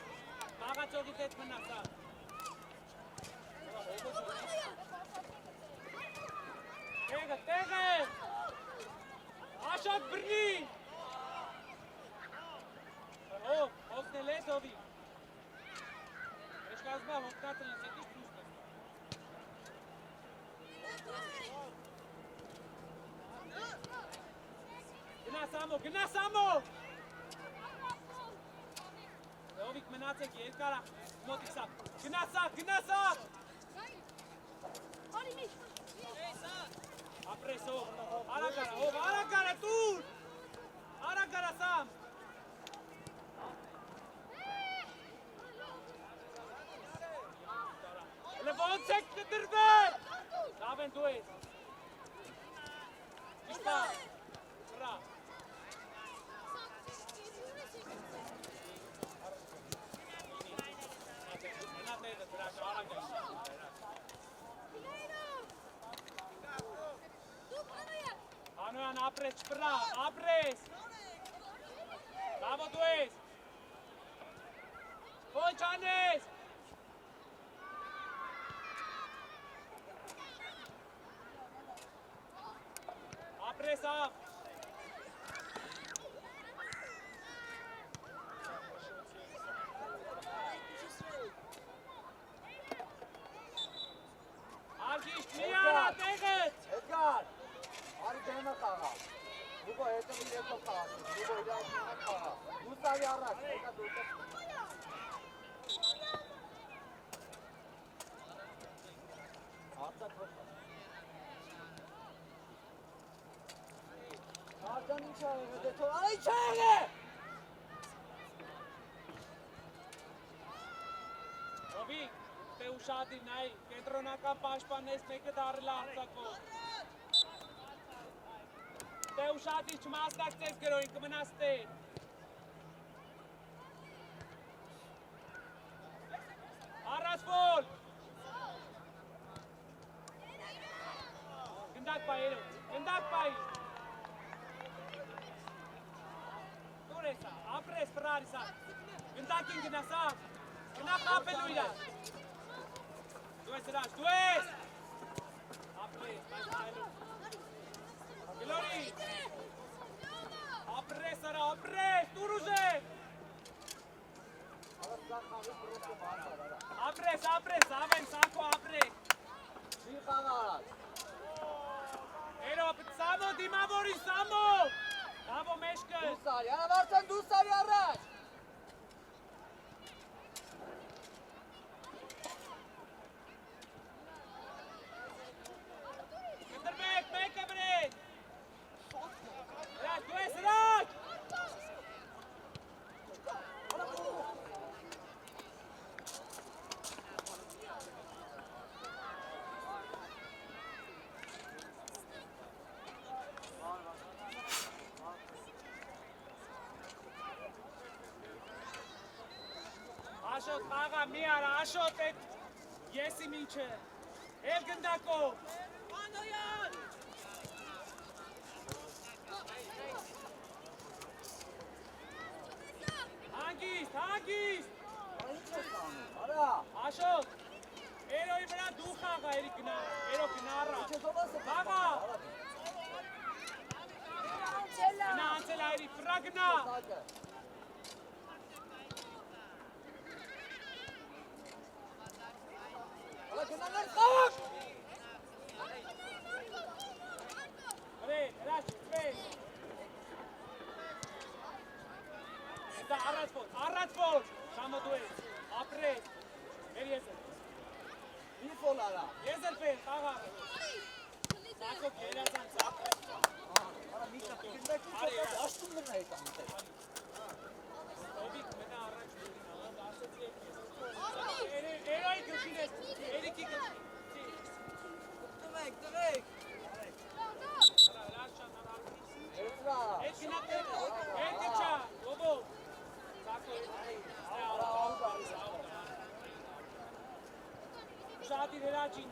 Խաղացողից հետ մնա սակ։ Տեղը, Աշոտ բրնի։ Հոգնել ես հովի։ Էշկազբա հոգնատել ես, ետիշ պլուս կես։ Գնա Սամո։ Հովիկ մնացեք երկարա, մոտիկ սակ։ Գնա սակ։ Ապրես հով, արագարա, տուր։ Արագարա Սամ։ Ոնց եք կդրվել։ Լավ են դու ես։ Իշպա, վրա։ Մնա տեղը դրաշ, արագ է։ Անոյան ապրես, չպրա, ապրես։ Լավո դու ես։ Ոչ անես։ Ապրես ավ։ Արգիշտ մի արա տեղեց։ Էդգար, արի դեմը խաղա։ Դուգո հետո մի երկո խաղա, դուգո իրական խաղա։ Դուսավի առաջ, հետա դուգո։ Արտա փոխա։ Արտան ինչ ա եղել, դե թող, այ ինչ ա եղել։ Հովիկ, դե ուշադիր նայ, կենտրոնական պաշտպանես մեկը դարել արձակվող։ Դե ուշադիր չմասնակցես գրոյին, կմնաս տե։ Առաջ ոլ։ Գնդակ բայ երոց, գնդակ բայ։ Դուր ես, ապրես վրարիս ա։ Գնդակին գնաս ա։ Գնա խապելու իրա։ Դու ես հրաշ, դու ես։ Ապրես, բայց այլու։ Գլորի։ Ապրես արա, ապրես, դուր ուժե։ Ապրես, ապրես, ավեն, սակո ապրես։ Մի խաղար։ Էրո, Սամո, դիմավորի, Սամո։ Դավո մեջկը։ Դու սարի, անավարցան դու սարի առաջ։ Կտրվեք, մեկը բրեք։ Հրաշ, դու ես հրաշ։ Աշոտ խաղա մի արա, Աշոտ էդ եսի միջը, էլ գնդակով։ Մանոյան։ Հանգիստ, հանգիստ։ Արա։ Աշոտ, էրոյի վրա դու խաղա, էրի գնա, էրո գնա առաջ։ Խաղա։ Գնա անցել այրի, վրա գնա։ Հրե, հրաշ, վեր։ Դա առաջ ոչ, Սամո դու ես, ապրես, մեր ես էլ։ Մի ֆոլ արա։ Ես էլ վեր, խաղա։ Սակո կերացան, սակո։ Արա մի շապ գնդակի սոպատ աշտում մնա հետ ամտել։ Օբիկ մնա առաջ դուրին, ասեցի եք ես։ Էրոյի գլխին ես, էրիկի գլխին։ Տվեք։ Էրտրա։ Էդ գնա տեղ, էդ իչա, ոբո։ Սակո, շատիր հրաչին։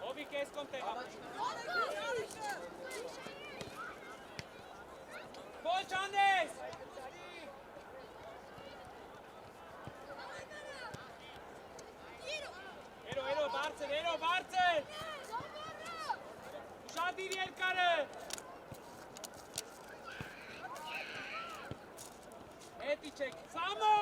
Օբիկ ես կոմ տեղա։ Ոչ անես։ Էրո, բարձր։ Շատիր երկարը։ Էդի չեք, Սամո։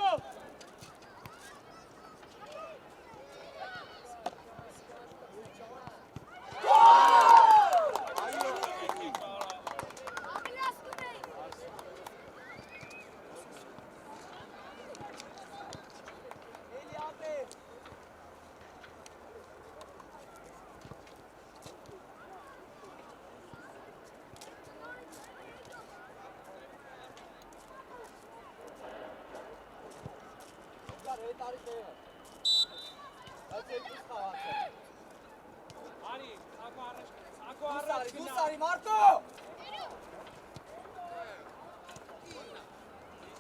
Արի, սակո առաջ գնա։ Դուսարի Մարտո։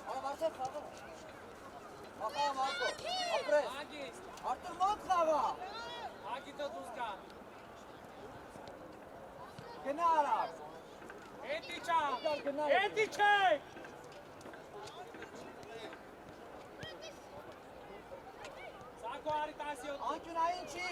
Արա վարցե խաղա։ Խաղա Մարտո։ Ապրես։ Հագիստ, Արտուր մոտ խաղա։ հագիտո դուս կա։ Գնա արավ։ Էդի չա, գնա։ էդի չեք։ Սակո արի տասյոտ։ Անկյունային չի։